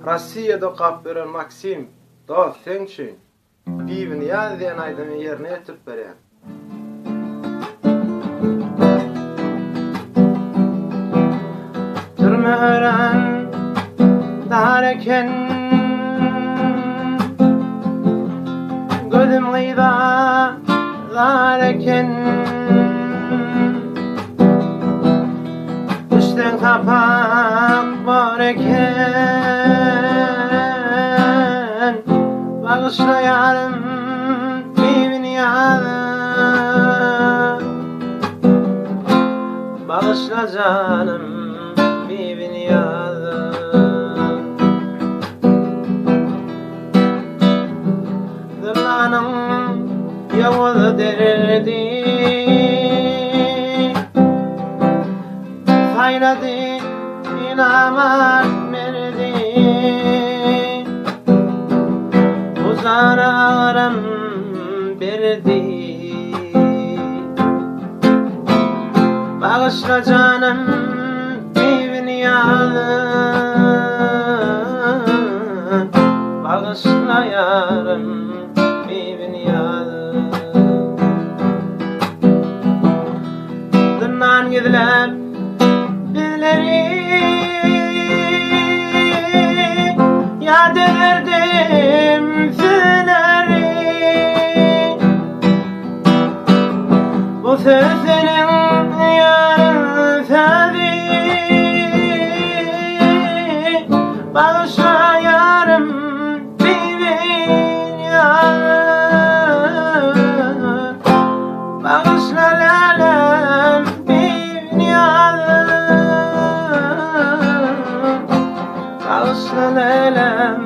Rossiýada gap beren Maksim, dost sençi, biwini ýaz diýen aýdymy ýerine ýetip berýär. Türmören dareken, gözüm gıyda dareken, üstten kapak var eken, bağışla yarım bibini yarım, bağışla canım bibini yarım. Zırlanım yavuz derdi, hayradı inamat merdi, uzararım berdi, bağışla canım bibini yarım, bağışla yarım bibini yarım. Zırnan gidiler bizleri, yad ederdim sizleri, bu sözlerin yarın sözü, bağışla yarım bibin yarım, bağışla lalem bibin yarım, bağışla lalem